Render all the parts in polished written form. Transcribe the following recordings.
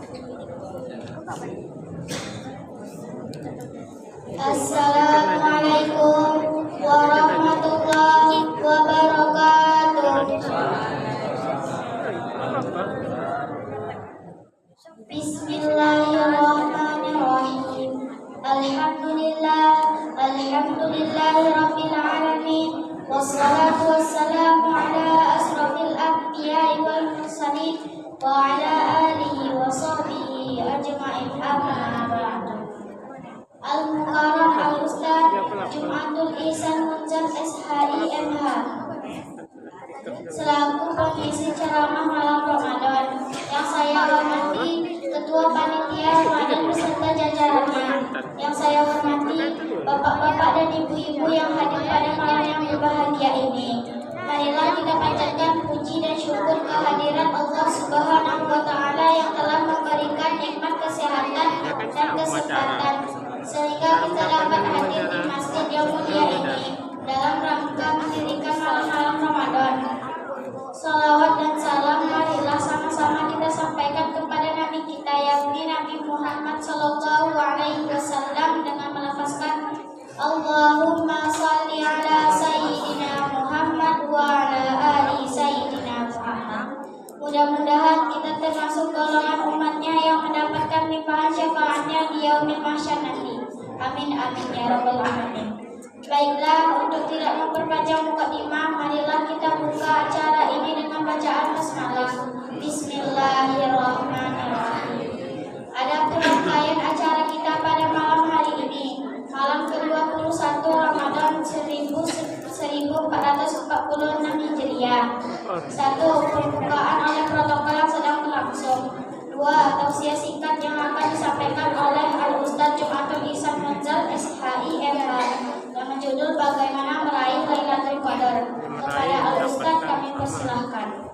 Assalamualaikum warahmatullahi wabarakatuh. Bismillahirrahmanirrahim. Alhamdulillahirabbil alamin. Wassalatu wassalamu ala asrofil anbiya'i wal mursalin wa ala alihi wa sahbihi ajma'in, amma ba'du. Al-Mukarram Al-Ustaz Jumatul Ihsan Munzal SHIMH selaku pengisi ceramah malam Ramadan, yang saya hormati Ketua Panitia Ramadan beserta jajarannya, yang saya hormati Bapak-bapak dan Ibu-ibu yang hadir pada malam yang berbahagia ini. Marilah kita panjatkan puji dan syukur kehadiran Allah Subhanahu wa Ta'ala yang telah memberikan nikmat kesehatan dan kesempatan sehingga kita dapat hadir di masjid yang mulia ini dalam rangka mendirikan malam-malam Ramadan. Salawat dan salam marilah sama-sama kita sampaikan kepada Nabi kita yakni Nabi Muhammad Sallallahu Alaihi Wasallam dengan melafazkan Allahumma salli ala Sayyidina Muhammad wa ala ali Sayyidina Muhammad. Mudah-mudahan kita termasuk golongan umatnya yang mendapatkan limpahan syafaatnya di yaumil mahsyar nanti. Amin amin ya rabbal alamin. Baiklah, untuk tidak memperpanjang mukadimah, marilah kita buka acara ini dengan bacaan basmalah. Bismillahirrahmanirrahim. Ada rangkaian acara kita pada malam hari ini, malam ke-21 Ramadan 1446 Hijriah. 1. Pembukaan oleh protokol yang sedang berlangsung. 2. Tausiah singkat yang akan disampaikan oleh Al-Ustaz Jumatul Ihsan Munzal SHIMH dengan judul Bagaimana Meraih Lailatul Qadar. Kepada Al-Ustaz kami persilahkan.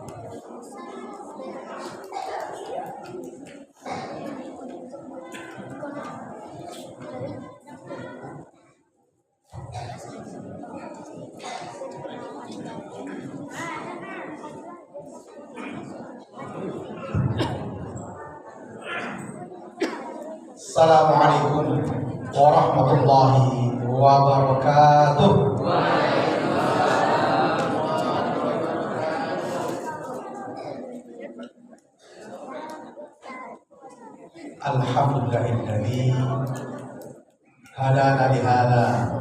Assalamualaikum warahmatullahi wabarakatuh. Alhamdulillahilladzi hadana li hadza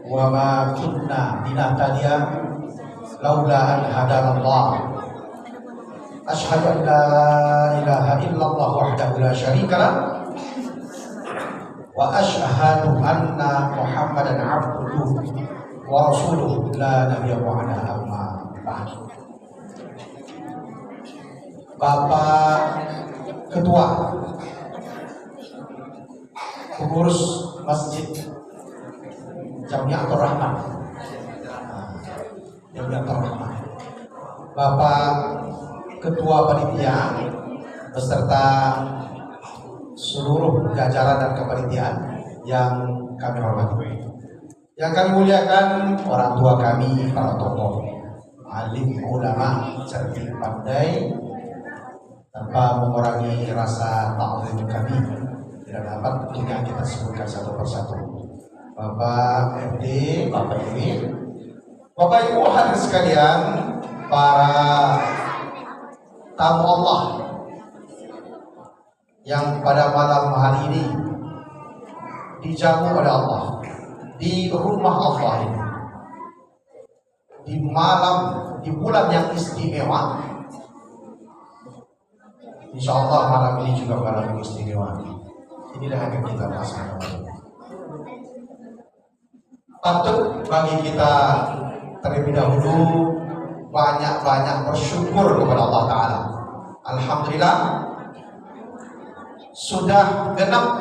wa ma kunna linahtadiya laula an hadanallah. Asyhadu an la ilaha illallah wahdahu la syarika lah wa asyhadu anna Muhammadan abduhu wa rasuluhu la nabiyya ba'da amma ba'd. Bapak Ketua pengurus Masjid Jamiatul Rahman, Jamiatul Rahman, Bapak Ketua Panitia beserta seluruh jajaran dan kepanitiaan yang kami hormati, yang kami muliakan orang tua kami, para tokoh, alim, ulama, cerdik, pandai, tanpa mengurangi rasa ta'zim kami tidak dapat tentunya kita sebutkan satu persatu. Bapak RT, Bapak Ibu, Bapak Ibu hadir sekalian, para tamu Allah yang pada malam hari ini dijamu oleh Allah di rumah Allah ini, di malam, di bulan yang istimewa. Insya Allah malam ini juga malam yang istimewa. Inilah yang akan kita rasakan. Patut bagi kita terlebih dahulu banyak-banyak bersyukur kepada Allah Ta'ala. Alhamdulillah sudah genap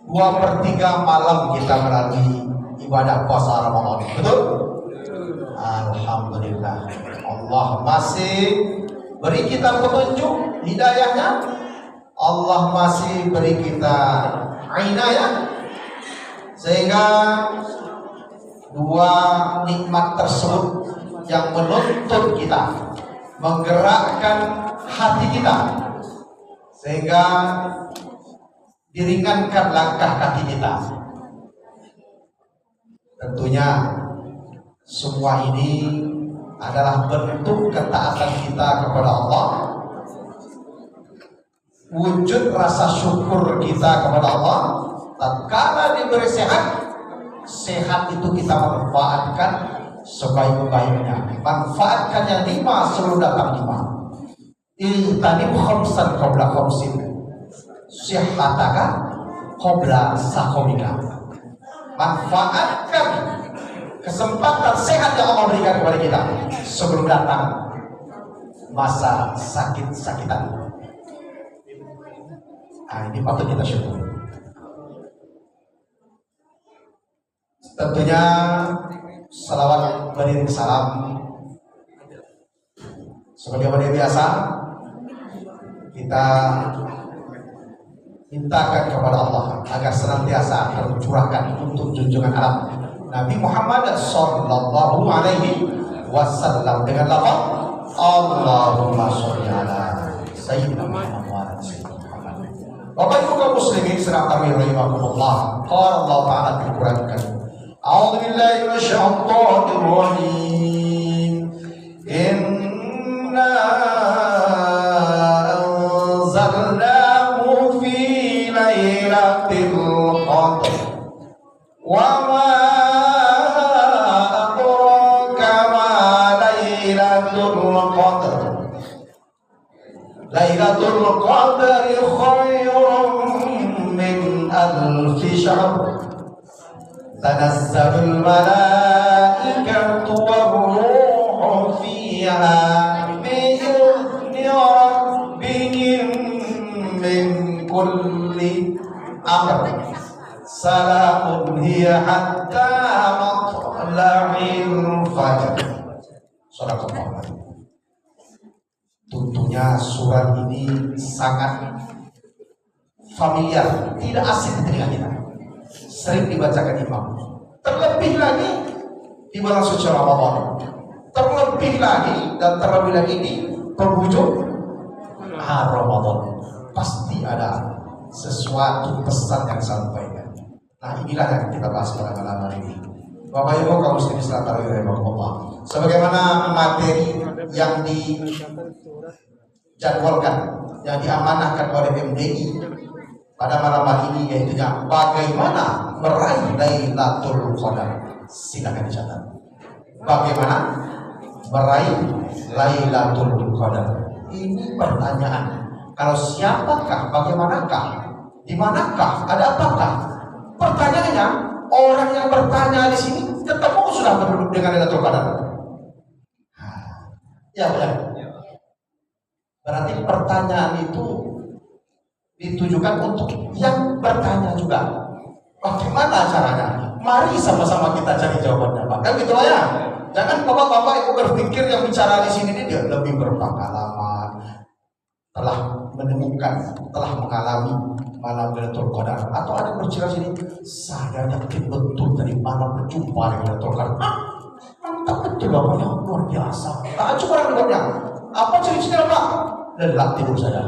2/3 malam kita melalui ibadah puasa Ramadan. Betul? Alhamdulillah. Allah masih beri kita petunjuk hidayahnya. Allah masih beri kita inayah, sehingga dua nikmat tersebut yang menuntut kita, menggerakkan hati kita sehingga diringankan langkah kaki kita. Tentunya semua ini adalah bentuk ketaatan kita kepada Allah, wujud rasa syukur kita kepada Allah. Tatkala diberi sehat, sehat itu kita manfaatkan sebaik-baiknya. Manfaatkan yang 5 sebelum datang 5. Ihtanim khamsan qabla khamsin, sihhataka qabla sakomika. Manfaatkan kesempatan sehat yang Allah berikan kepada kita sebelum datang masa sakit-sakitan. Ini patut kita syukuri. Tentunya salawat beriring salam sebagaimana biasa kita mintakan kepada Allah agar senantiasa tercurahkan untuk junjungan alam Nabi Muhammad sallallahu alaihi wasallam dengan lafaz Allahumma sholli ala sayyidina Muhammad wa ala sayyidina Muhammad. Bapak Ibu kaum muslimin sedang tarawih rahimakumullah. Qala Allah Ta'ala fil Qur'an Karim. A'udzu billahi minasyaitonir rajim. Inna anzalnahu fi lailatul qadr. Wa ma adraka ma lailatul qadr. Lailatul qadri khairun min alfi syahr. Tanazzalul malaikatu war-ruhu fiha bi'izni rabbihim min kulli amr. Salamun hiya hatta matla'il fajr. Shadaqallah. Tentunya surat ini sangat familiar, tidak asing di telinga kita. Sering dibacakan imam. Terlebih lagi di bulan suci Ramadan. Terlebih lagi dan terlebih lagi di penghujung Ramadan. Pasti ada sesuatu pesan yang sampaikan. Nah, inilah yang kita bahas pada malam hari ini. Bapak Ibu kaum muslimin sekalian tarawih rahimahullah. Sebagaimana materi yang dijadwalkan, yang diamanahkan oleh MDI pada malam hari ini, yaitu bagaimana meraih Lailatul Qadar. Silakan dicatat. Bagaimana meraih Lailatul Qadar? Ini pertanyaan. Kalau siapakah, bagaimanakah, di manakah, ada apakah? Pertanyaannya, orang yang bertanya di sini ketemu sudah berduduk dengan Lailatul Qadar. Ya benar. Berarti pertanyaan itu ditujukan untuk yang bertanya juga. Bagaimana caranya? Mari sama-sama kita cari jawabannya, Pak. Kan gitu lah ya. Jangan bapak-bapak ibu berpikir yang bicara di sini ini dia lebih berpengalaman, telah menemukan, telah mengalami malam Lailatul Qadar. Atau ada bercerita sini, saya yakin betul dari malam berjumpa dengan Lailatul Qadar. Mantap betul bapaknya, luar biasa. Tak cuma orang dengarnya. Apa cerita Pak? Lelak tidur saya.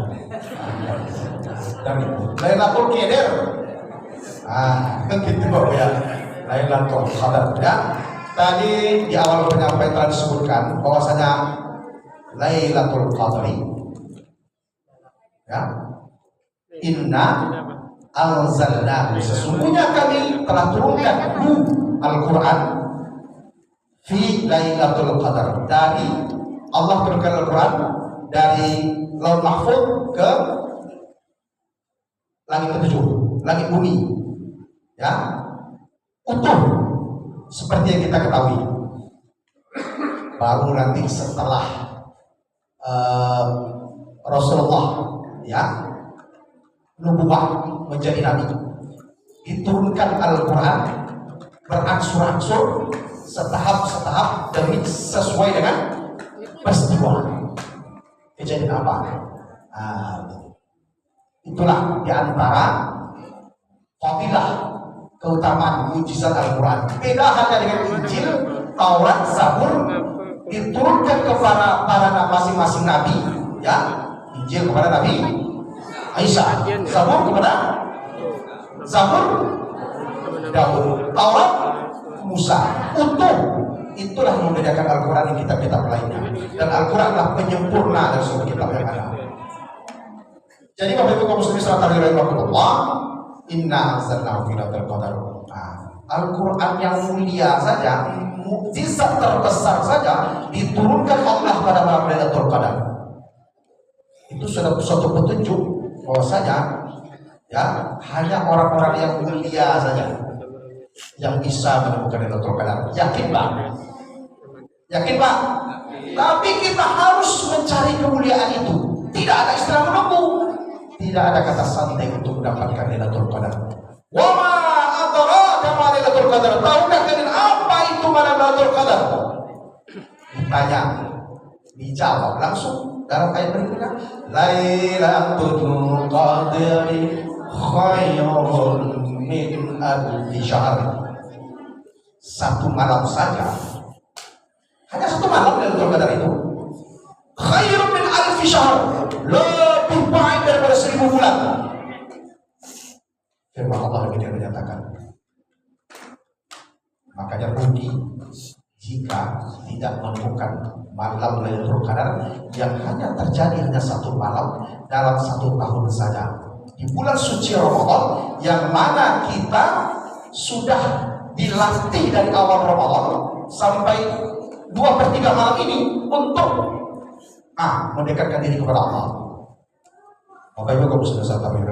Dan Lailatul Qadar. Kan gitu Bapak ya. Lailatul Qadar ya. Tadi di awal penyampaian telah disebutkan bahwasanya Lailatul Qadri ya. Inna anzalnahu, sesungguhnya kami telah turunkan Al-Quran fi Lailatul Qadar. Dari Allah turunkan Al-Quran dari Lauh Mahfuz ke langit ketujuh, langit bumi, ya, utuh seperti yang kita ketahui. Baru nanti setelah Rasulullah, ya, nubuwah menjadi nabi, diturunkan Al-Quran berangsur-angsur, setahap-setahap demi sesuai dengan peristiwa kejadian apa. Itulah diantara fadilah keutamaan mujizat Al-Quran. Beda halnya dengan Injil, Taurat, Zabur, diturunkan kepada para masing-masing nabi, ya. Injil kepada Nabi Isa, Zabur kepada Zabur Daud, Taurat Musa. Utuh. Itulah yang membedakan Al-Quran dan kitab-kitab lainnya. Dan Al-Quran adalah penyempurna dari seluruh kitab yang ada. Jadi Bapak Ibu kaum muslimin sekalian rahimahullah, inna anzalnahu fi lailatul qadar. Al-Quran yang mulia saja, mukjizat terbesar saja diturunkan Allah pada malam Lailatul Qadar. Itu suatu petunjuk bahwasanya ya hanya orang-orang yang mulia saja yang bisa menemukan Lailatul Qadar. Yakin Pak? Yakin Pak? Tapi kita harus mencari kemuliaan itu. Tidak ada istilah menunggu. Tidak ada kata santai untuk mendapatkan Lailatul Qadar. Wa ma adraka ma Lailatul Qadar? Tahukah kalian apa itu malam Lailatul Qadar? Ditanya, dijawab langsung dalam ayat berikutnya. Lailatul Qadri khairun min alfi syahr. Satu malam saja, hanya satu malam Lailatul Qadar itu khairun min alfi syahr, lebih baik daripada 1000 bulan. Firman Allah yang menyatakan, makanya rugi jika tidak menemukan malam Lailatul Qadar yang hanya terjadi hanya satu malam dalam 1 tahun saja di bulan suci Ramadan, yang mana kita sudah dilatih dari awal Ramadan sampai 2/3 malam ini untuk mendekatkan diri kepada Allah. Bapak Ibu kaum muslimin sekalian,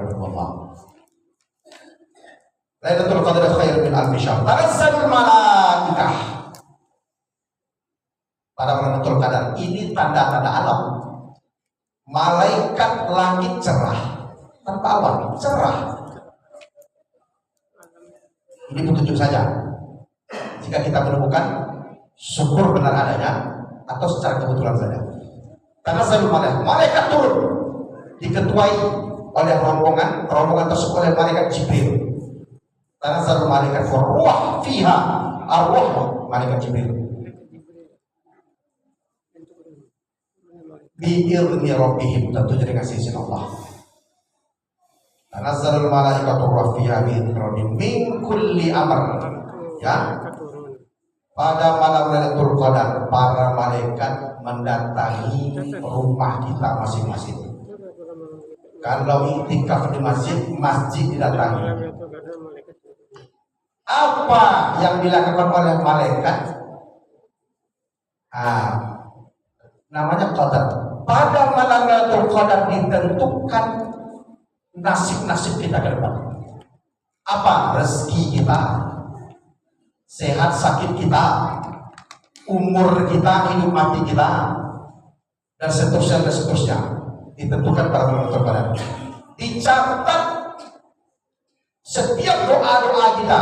Lailatul Qadar khair min alfi syahr. Tanazzalul malaikah. Pada Lailatul Qadar ini tanda-tanda alam. Malaikat langit cerah, tanpa awan, cerah. Ini petunjuk saja. Jika kita menemukan, syukur benar adanya atau secara kebetulan saja. Tanazzalul malaikah. Malaikat turun diketuai oleh rombongan tersebut oleh malaikat Jibril. Tanazzalul malaikat ruh fiha, arwah malaikat Jibril. Bi'idzni rabbihim, tentunya dengan izin Allah. Tanazzalul malaikatu ruh fiha bi'idzni rabbihim min kulli amr. Ya. Pada malam Lailatul Qadar, para malaikat mendatangi rumah kita masing-masing. Kalau iktikaf di masjid didatangi. Apa yang dilakukan oleh malaikat? Namanya qadar. Pada malam Lailatul Qadar ditentukan nasib-nasib kita ke depan. Apa? Rezeki kita, sehat sakit kita, umur kita, hidup mati kita, dan seterusnya ditentukan pada malam Lailatul Qadar. Dicatat setiap doa-doa kita,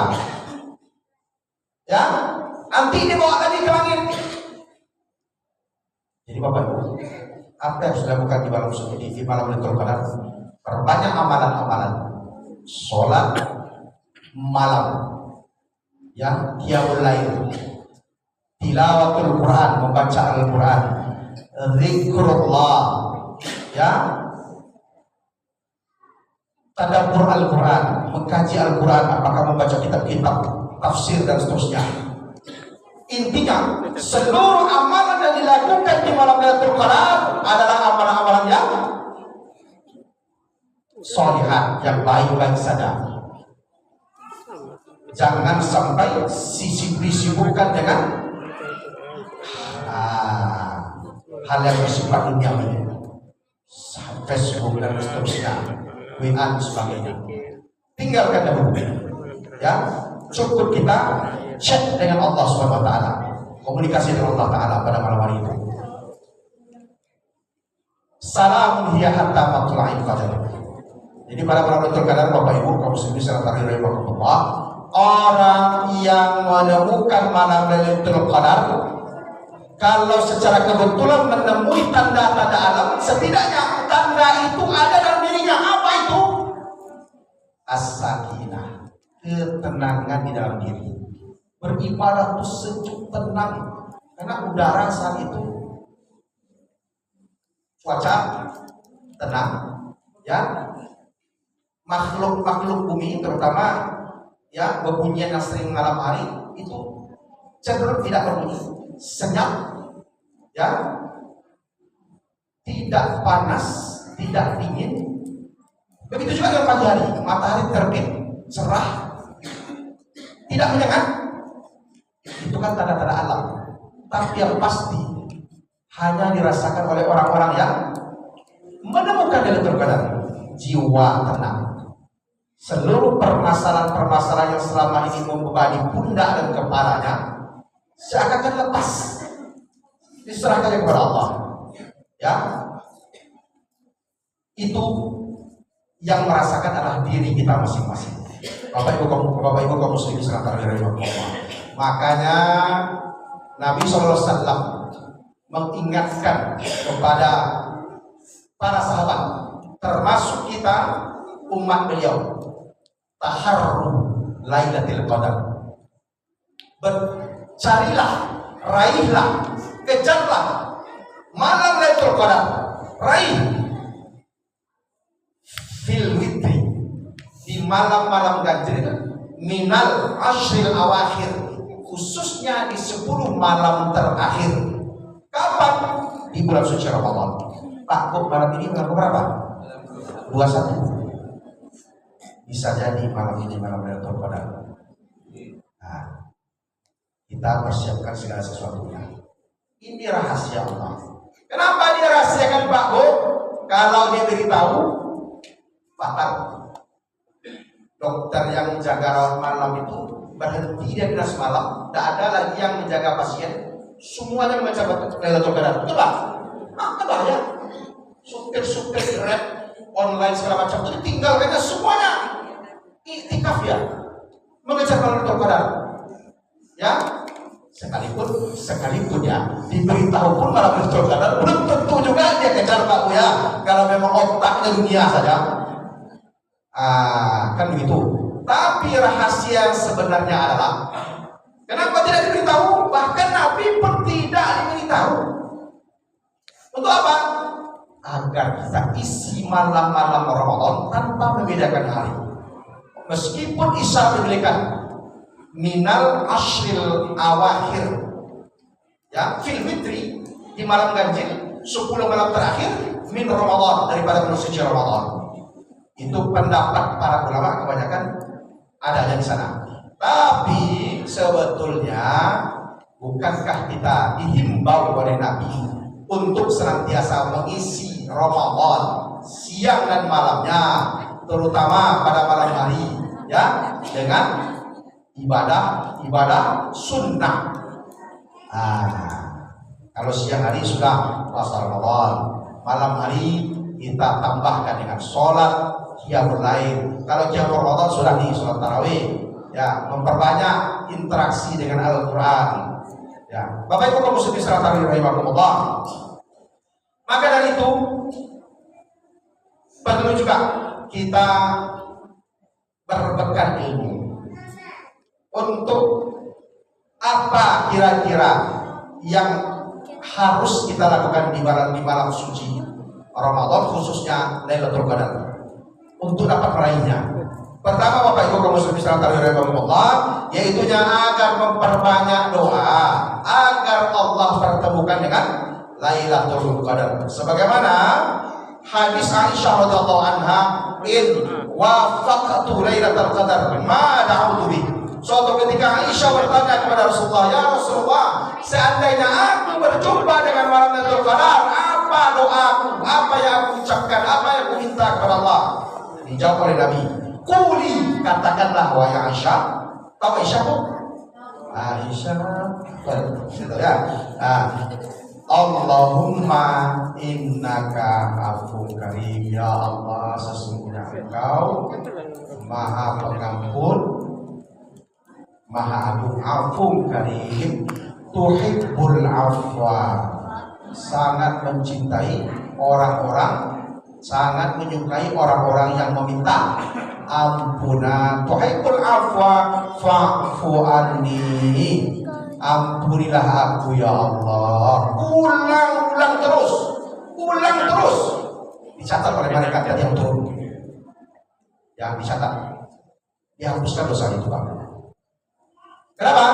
ya, nanti dibawa lagi ke langit. Jadi Bapak Ibu, apa yang sudah dilakukan di malam suci di malam Lailatul Qadar? Perbanyak amalan-amalan, sholat malam, ya, qiyamul lail, tilawatul Quran, membaca Al-Quran, zikrullah, ya, tadabbur Al-Quran, mengkaji Al-Quran, apakah membaca kitab-kitab tafsir dan seterusnya. Intinya, seluruh amalan yang dilakukan di malam Lailatul Qadar adalah amalan-amalan yang sholihat, yang baik-baik saja. Jangan sampai disibukkan dengan hal yang bersifat duniawi, Facebook dan seterusnya, WA dan sebagainya. Tinggalkan dahulu, ya. Cukup kita chat dengan Allah Subhanahu wa taala, komunikasi dengan Allah taala pada malam hari itu. Salamun hiya hatta matla'il fajr. Jadi pada malam Lailatul Qadar, Bapak Ibu kaum muslimin sekalian rahimahullah, orang yang menemukan malam Lailatul Qadar, kalau secara kebetulan menemui tanda-tanda alam, setidaknya tanda itu ada dalam dirinya. Apa itu? As-sakinah, ketenangan di dalam diri. Beribadah itu sejuk, tenang, karena udara saat itu cuaca tenang, ya, makhluk bumi, terutama ya bebunyian yang sering malam hari itu cenderung tidak berbunyi, senyap, ya, tidak panas, tidak dingin. Begitu juga dengan pagi hari, matahari terbit, cerah, tidak menyengat. Itu kan tanda-tanda alam. Tapi yang pasti hanya dirasakan oleh orang-orang yang menemukan Lailatul Qadar, jiwa tenang. Seluruh permasalahan-permasalahan yang selama ini membebani pundak dan kepalanya seakan-akan lepas, diserahkan kepada Allah. Ya, itu yang merasakan adalah diri kita masing-masing. Bapak Ibu kaum muslimin sekalian rahimakumullah. Makanya Nabi SAW mengingatkan kepada para sahabat, termasuk kita umat beliau, taharru Lailatul Qadar. Carilah, raihlah, kejarlah malam Lailatul Qadar. Raih fil witri, di malam-malam ganjil minal ashril awakhir, khususnya di 10 malam terakhir. Kapan? Di bulan suci Ramadan. Pak, kok malam ini malam berapa? 21. Bisa jadi malam ini malam Lailatul Qadar. Nah, kita persiapkan segala sesuatunya. Ini rahasia Allah. Kenapa dirahasiakan Pak Bu? Kalau dia beritahu fatal. Dokter yang menjaga rawat malam itu berhenti dia dinas malam, tidak ada lagi yang menjaga pasien, semuanya membaca Lailatul Qadar. Betul lah, ya. Supir Grab online segala macam itu ditinggalkannya semuanya iktikaf ya, mengejar Lailatul Qadar. Ya, sekalipun ya diberitahu pun malam Lailatul Qadar belum tentu juga dia kejar Pak Bu ya. Kalau memang otaknya dunia saja. Kan begitu. Tapi rahasia yang sebenarnya adalah kenapa tidak diberitahu? Bahkan Nabi pun tidak diberitahu. Untuk apa? Agar kita isi malam-malam Ramadan tanpa membedakan hari. Meskipun Isya diberikan minal ashril awakhir, ya, fil fitri, di malam ganjil 10 malam terakhir min Ramadan, daripada bulan suci Ramadan. Itu pendapat para ulama kebanyakan adanya di sana. Tapi sebetulnya bukankah kita dihimbau oleh Nabi untuk senantiasa mengisi Ramadan siang dan malamnya, terutama pada malam hari, ya, dengan ibadah sunnah. Kalau siang hari sudah puasa Ramadan, malam hari kita tambahkan dengan sholat qiyamul lail. Kalau qiyamul Ramadan sudah di sholat tarawih, ya, memperbanyak interaksi dengan Al-Quran. Ya, Bapak Ibu kaum muslimin sekalian rahimakumullah. Maka dari itu perlu juga kita berbekal ilmu untuk apa kira-kira yang harus kita lakukan di malam suci Ramadan, khususnya Lailatul Qadar, untuk dapat meraihnya. Pertama, Bapak Ibu kaum muslimin sekalian rahimakumullah, yaitu agar memperbanyak doa agar Allah pertemukan dengan Lailatul Qadar. Sebagaimana hadis Aisyah radhiyallahu anha, in wafaqtu Lailatul Qadar ma da'utu bih. Suatu ketika Aisyah bertanya kepada Rasulullah, ya Rasulullah, seandainya aku berjumpa dengan malam Lailatul Qadar, apa doaku, apa yang aku ucapkan, apa yang aku minta kepada Allah? Dijawab oleh Nabi, quli, katakanlah wahai Aisyah. Tahu Aisyah bu? Aisyah, gitu ya. Allahumma innaka afuwwun karim, ya Allah, sesungguhnya Engkau Maha Pengampun, Maha Agung, afuwwun karim, tuhibbul afwa, sangat mencintai orang-orang, sangat menyukai orang-orang yang meminta ampunan. Tuhibbul afwa fa'fu anni, ampunilah aku ya Allah. Ulang terus, dicatat oleh malaikat yang turun. Yang dicatat, dihapuskan dosa itu Pak. Kenapa?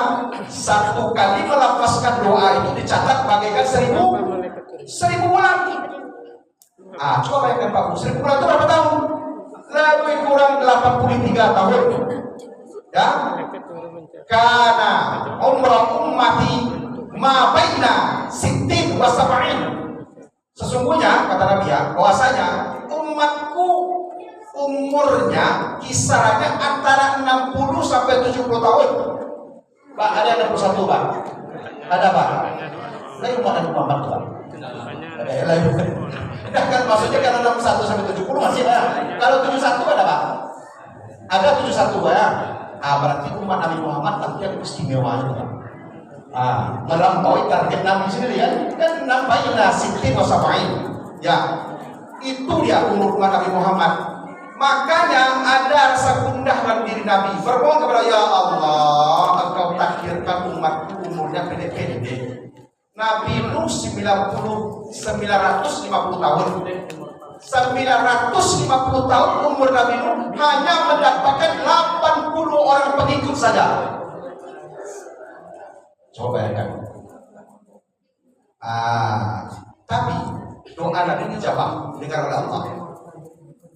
Satu kali melafazkan doa itu dicatat bagaikan 1000 bulan. Coba bayangkan Pak, 1000 bulan itu berapa tahun? Lebih kurang 83 tahun. Ya, karena umrah ummati ma baina sittin wa sab'in. Sesungguhnya kata Nabi ya, bahwasanya umatku umurnya kisarannya antara 60 sampai 70 tahun. Pak, ada yang 61 Pak? Ada Pak? Lain umat Nabi Muhammad Pak? Ada lain. Nah, kan maksudnya kalau 61 sampai 70 masih Pak. Kalau 71 ada Pak? Ada 71 Pak ya? Berarti umat Nabi Muhammad nanti ada istimewanya Pak. Melampaui target Nabi sendiri kan nampai nasitin wasabain. Ya, itu dia umur umat Nabi Muhammad. Makanya ada rasa gundah dalam diri Nabi. Bermohon kepada ya Allah, Engkau takdirkan umatku umurnya pendek-pendek. Nabi Nuh 950 tahun. 950 tahun umur Nabi Nuh hanya mendapatkan 80 orang pengikut saja. Coba bayangkan. Tapi doa Nabi dijawab dengar oleh Allah.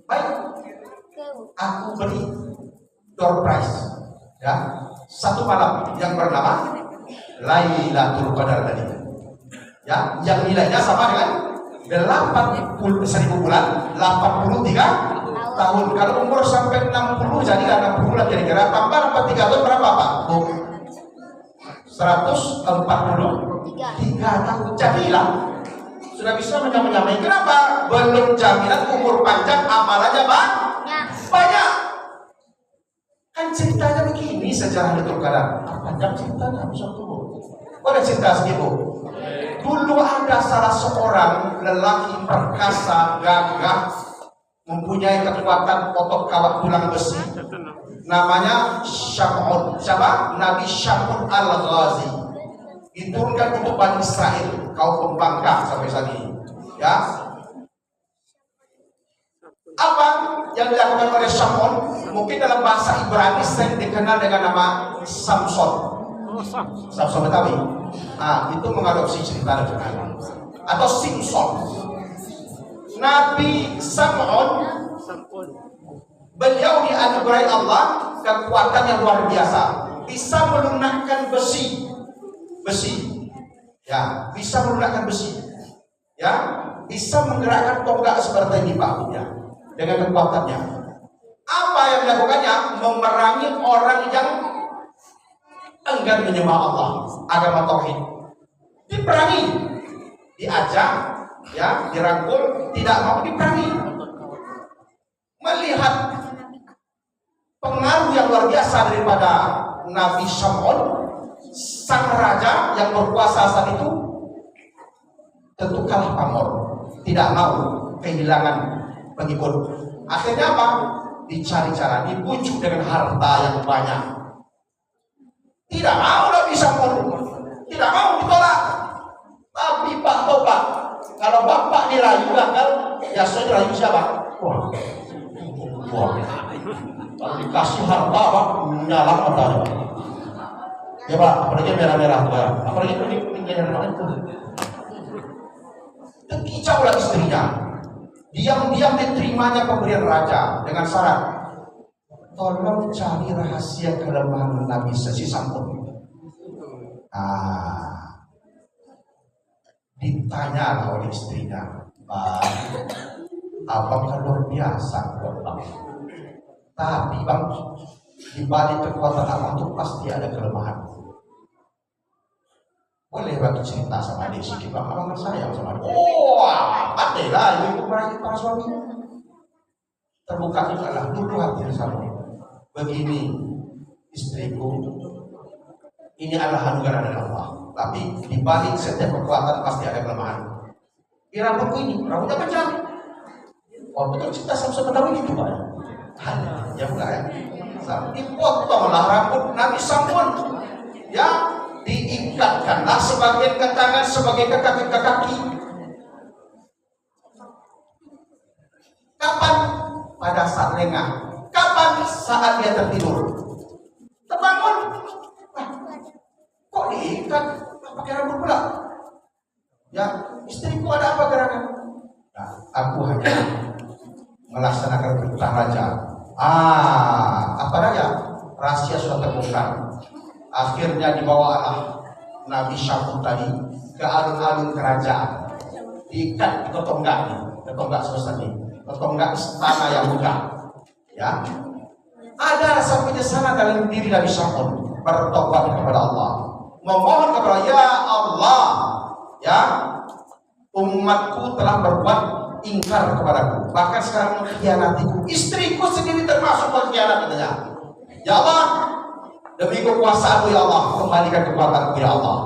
Baik, aku beri door prize ya, satu malam yang bernama Lailatul Qadar tadi. Ya, yang nilainya sama dengan 80.000 bulan, 83 tahun. Kalau umur sampai 60 jadi 60 bulan kira-kira tambah 43 tahun berapa Pak? 143 tahun. Jadilah sudah bisa menyamai. Kenapa? Belum jaminan umur panjang amalannya banyak. Kan ceritanya begini sejarah Lailatul Qadar. Panjang ceritanya bisa tunggu. Ada cerita segitu. Dulu ada salah seorang lelaki perkasa, gagah, mempunyai kekuatan otot kawat tulang besi. Namanya Syam'un. Siapa? Nabi Syam'un Al-Ghazi. Diturunkan untuk Bani Israel, kaum pembangkang sampai saat ini. Ya. Apa yang dilakukan oleh Syam'un? Mungkin dalam bahasa Ibrani sering dikenal dengan nama Samson. Samson Betawi. Itu mengadopsi cerita Nabi atau Simpson. Nabi Sam'un, beliau dianugerahi Allah kekuatan yang luar biasa, bisa melunakkan besi, ya, bisa melunakkan besi, ya, bisa menggerakkan tonggak seperti ini Pak, ya, dengan kekuatannya. Apa yang dilakukannya? Memerangi orang yang enggan menyembah Allah, agama tauhid. Diperangi, diajak, ya, dirangkul, tidak mau diperangi. Melihat pengaruh yang luar biasa daripada Nabi Syam'un, sang raja yang berkuasa saat itu, tentu kalah pamor, tidak mau kehilangan pengikut. Akhirnya apa? Dicari cara, dibujuk dengan harta yang banyak. Tidak mau Nabi Syam'un, tidak mau ditolak. Tapi Pak Topak, kalau Bapak dirayu gagal, ya saya dirayu siapa? Wah. Kalau dikasih harta Pak, nyala matanya. Ya Pak, apalagi merah-merah tuh ya. Apalagi ini merah itu. Kicau lah istrinya. Diam-diam diterimanya pemberian raja dengan syarat, tolong cari rahasia kelemahan Nabi Syam'un. Ditanya oleh istrinya, abang kan luar biasa Bang. Tapi Bang, di balik kekuatan abang itu pasti ada kelemahan. Boleh bagi cerita sama adik sedikit Bang, abang kan sayang sama adik. Ada lah ibu para suami. Terbuka juga lah, dulu hati sama. Begini istriku, ini adalah anugerah dari Allah. Tapi di balik setiap kekuatan pasti ada kelemahan. Di rambutku ini, rambutnya panjang. Betul cerita sama-sama tahu gitu Pak. Ya bukan ya. Dipotonglah rambut Nabi Syam'un. Ya, diikatkanlah sebagian ke tangan, sebagian ke kaki. Kapan? Pada saat lengah. Kapan Kapan? Saat dia tertidur. Terbangun. Kok diikat? Pakai rambut pula? Ya, istriku ada apa gerangan? Nah, aku hanya melaksanakan perintah raja. Apa raja? Rahasia sudah terbongkar. Akhirnya dibawalah Nabi Syamud tadi ke alun-alun kerajaan. Diikat di ketonggak nih, ketonggak selesai nih, ketonggak istana yang megah. Ya, ada rasa penyesalan dalam diri Nabi Syamud, bertobat kepada Allah, memohon kepada ya Allah, ya umatku telah berbuat ingkar kepadaku, bahkan sekarang mengkhianatiku, istriku sendiri termasuk pengkhianat katanya. Ya Allah, demi kekuasaanmu ya Allah, kembalikan kekuatanku ya Allah.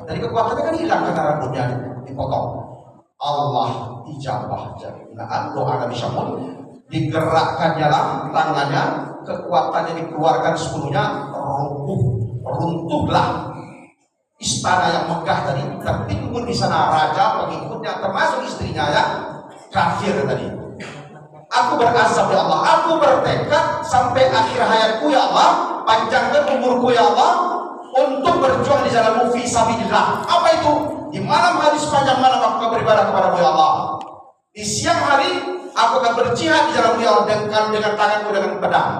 Dari kekuatannya kan hilang karena rambutnya dipotong. Allah ijabah jami'an doa Nabi Syamud, digerakkannya lah tangannya, kekuatannya dikeluarkan sepenuhnya, runtuhlah istana yang megah tadi, tertimbun di sana raja, pengikutnya termasuk istrinya ya kafir tadi. Aku berazam ya Allah, aku bertekad sampai akhir hayatku ya Allah, panjangkan umurku ya Allah untuk berjuang di jalanmu fi sabilillah. Apa itu? Di malam hari sepanjang malam aku akan beribadah kepadamu ya Allah. Di siang hari aku akan berjihad di jalanmu ya Allah dengan tanganku dengan pedang.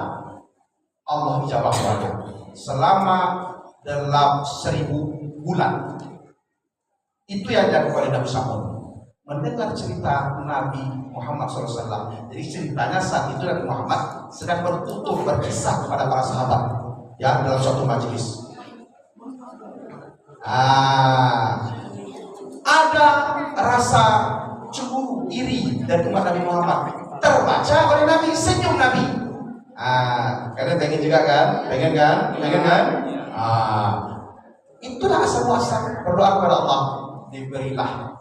Allah ijabah doanya selama dalam 1000 bulan. Itu yang dilakukan oleh Nabi Syamud. Mendengar cerita Nabi Muhammad SAW. Jadi ceritanya saat itu Nabi Muhammad sedang bertutur berkisah kepada para sahabat ya dalam suatu majelis. Ada rasa cemburu, iri dari umat Nabi Muhammad terbaca oleh Nabi, senyum Nabi. Kalian pengen juga kan? Pengen kan? Itulah asal muasal berdoa kepada Allah, diberilah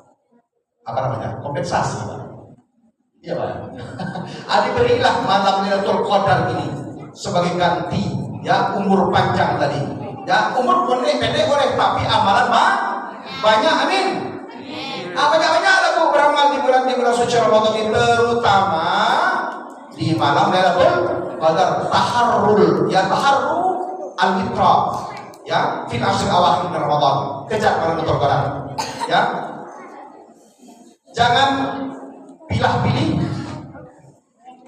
apa namanya? Kompensasi, Pak. Iya, Pak. Diberilah malam Lailatul Qadar ini sebagai ganti ya umur panjang tadi. Ya, umur pendek boleh, tapi amalan banyak. Amin. Banyak-banyak lagu beramal di bulan suci Ramadan ini, terutama di malam Lailatul Qadar. Taharrul al-fitra ya fil ashr awakhir Ramadan. Kejar malam Lailatul Qadar. Ya. Jangan pilih-pilih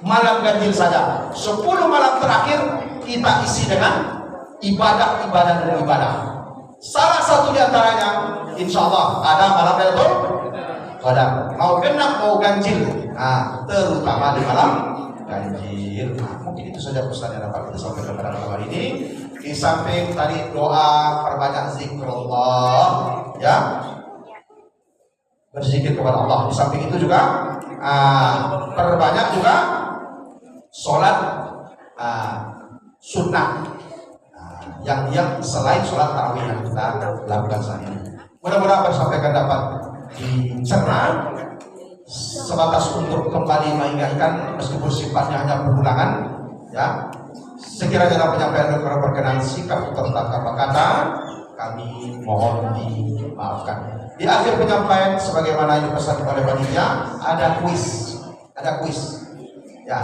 malam ganjil saja. 10 malam terakhir kita isi dengan ibadah. Salah satu di antaranya insya Allah ada malam Lailatul Qadar. Mau genap mau ganjil, terutama di malam ganjil. Mungkin itu saja pesan yang dapat kita sampaikan pada malam hari ini. Di samping tadi doa, perbanyak zikrullah, ya, berzikir kepada Allah. Di samping itu juga perbanyak juga sholat sunnah. Yang selain sholat tarawih yang kita lakukan saat ini. Mudah-mudahan apa yang sampaikan dapat dicerna, sebatas untuk kembali mengingatkan meskipun sifatnya hanya pengulangan ya. Sekiranya dalam penyampaian kurang berkenan sikap tentang kata-kata, kami mohon dimaafkan. Di akhir penyampaian sebagaimana yang dipesan oleh panitia, ada kuis ya.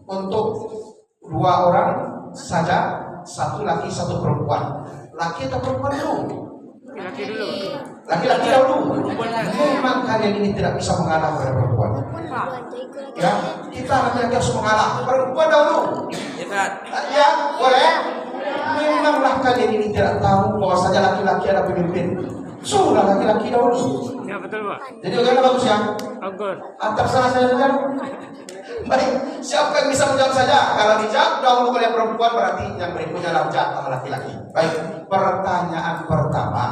Untuk 2 orang saja, 1 laki 1 perempuan. Laki atau perempuan dulu? Laki-laki dahulu. Memang kalian ini tidak bisa mengalah pada perempuan. Ya, kita laki-laki harus mengalah. Perempuan dahulu. Ya, boleh. Memanglah kalian ini tidak tahu bahwa saja laki-laki ada pemimpin. Suruhlah laki-laki dahulu. Ya betul Pak. Jadi bagaimana bagus ya? Bagus. Terserah saya saja. Baik, siapa yang bisa menjawab saja? Kalau dijawab dahulu oleh perempuan, berarti yang berikutnya adalah jatah laki-laki. Baik, pertanyaan pertama.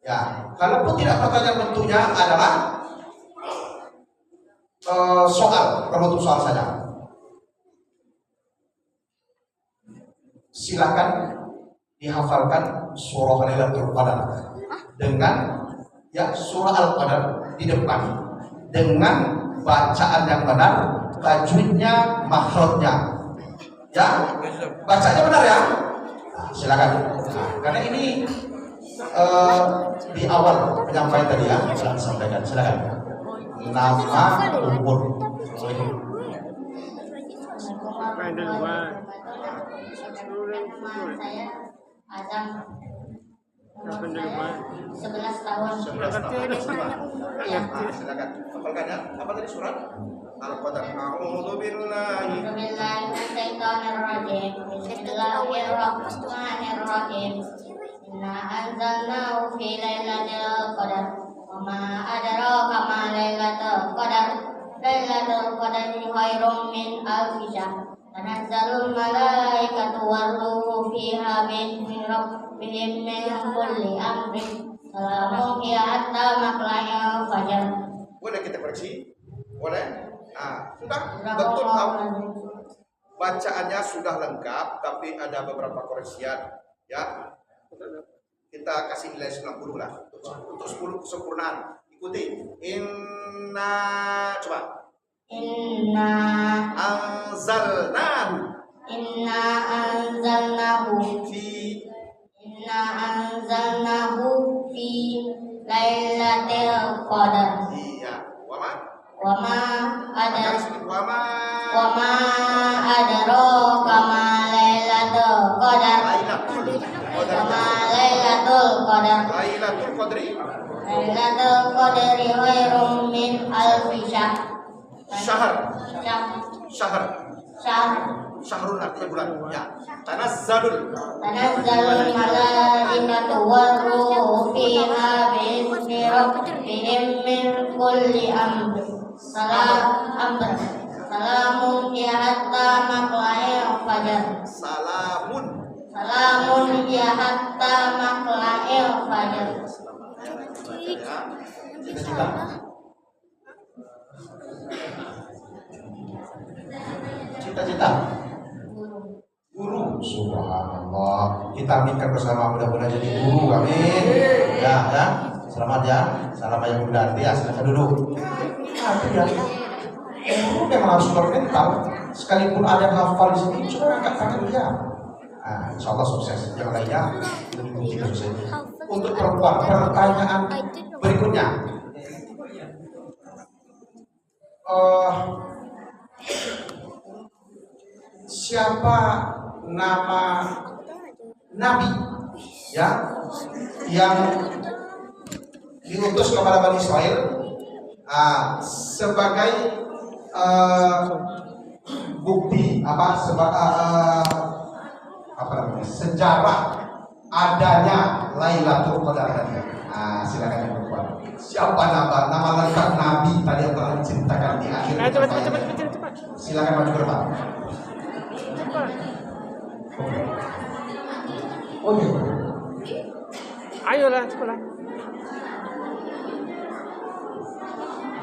Ya, kalaupun tidak pertanyaan bentuknya adalah soal, berbentuk soal saja. Silakan dihafalkan surah Lailatul Qadar dengan ya surah Al-Qadar di depan dengan bacaan yang benar, tajwidnya, makhrajnya. Ya, bacanya benar ya. Silakan. Karena ini di awal penyampaian tadi ya, saya sampaikan. Silakan. nama umur. Nama saya Azam, 11 tahun. 11 tahun. Silakan. Hafalkan ya. Apa tadi surat? Al-Qadar. A'udzu billahi Bismillahirrahmanirrahim. Bismillahirrahmanirrahim. Inna anzalnahu fi lailatul qadar. Wa ma adraka ma lailatul qadar. Lailatul qadari khairum min alfi syahr. Tanazzalul malaikatu war-ruhu fiha bi'izni rabbihim min kulli amrin. Salamun hiya hatta matla'il fajar. Boleh kita koreksi? Boleh? Sudah betul tahu. Bacaannya sudah lengkap, tapi ada beberapa koreksian. Ya, kita kasih nilai 90 lah untuk 10 kesempurnaan. Ikuti. Coba. Inna Anzalnahu fi lailatul qadar. Iya. Wa ma adraka ma lailatul qadar. Lailatul Qadri Lailatul qadri khairum min alfi syahr. Syahrul artinya bulan. Ya. Tanazzalul malaikatu war-ruhu fiha bi'izni rabbihim min kulli amr. Salamun hiya hatta matla'il fajar. Salamun hiya hatta matla'il fajar. Cita-cita guru. Subhanallah. Kita aminkan bersama, mudah-mudahan jadi guru. Amin. Ya. Selamat ya. Salam ayah bunda. Ya, silakan duduk. Tapi ya, guru memang harus mental. Sekalipun ada yang hafal di sini, cuma angkat tangan dia. Insya Allah sukses. Yang lainnya lebih mungkin sukses. Untuk perempuan, pertanyaan berikutnya. Siapa nama Nabi ya yang diutus kepada Bani Israel sebagai bukti sejarah adanya Lailatul Qadar tadi. Silakan yang berbuat. Siapa nama lengkap Nabi tadi yang telah diceritakan di akhir? Cepat. Silakan maju ke depan. Oh iya. Ayolah, cepatlah.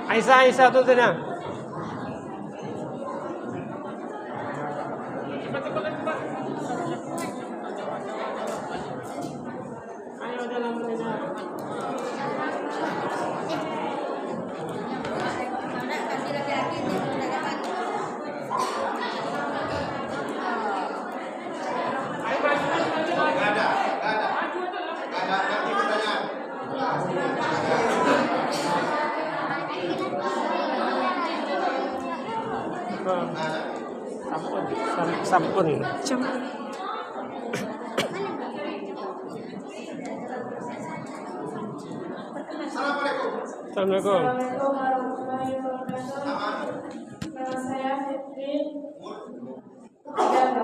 Aisyah tu sana. Cepat. Ayo dalam mendengar. Sampun. Assalamualaikum. Warahmatullahi wabarakatuh. Nama saya Fitri. 13.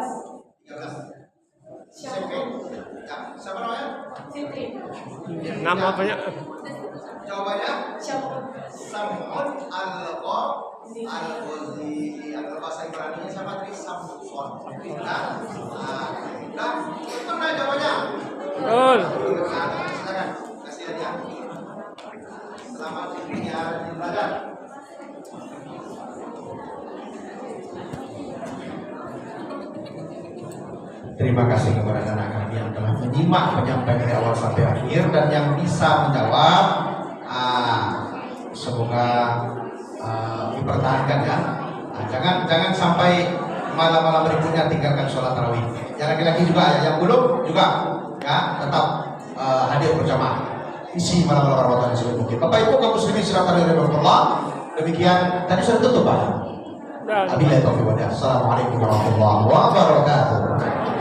Siapa namanya? Fitri. Nama banyak. Jawabannya Syamul. Sam'un al-Ghazi. Bahasa Ibraninya sama tadi Samson. Nah, betul nggak jawabannya? Betul. Silakan kasih hadiah. Selamat ya belajar. Terima kasih kepada anak kami yang telah menyimak penyampaian dari awal sampai akhir dan yang bisa menjawab. Semoga dipertahankan ya. Jangan sampai malam-malam berikutnya tinggalkan sholat tarawih. Yang laki-laki juga ya, yang belum juga ya tetap hadir berjamaah. Isi malam-malam Ramadan sebelum mungkin. Bapak Ibu kaum muslimin silakan dari Allah. Demikian, tadi sudah tutup Pak. Udah. Wabillahi taufiq wal hidayah. Assalamualaikum warahmatullahi wabarakatuh.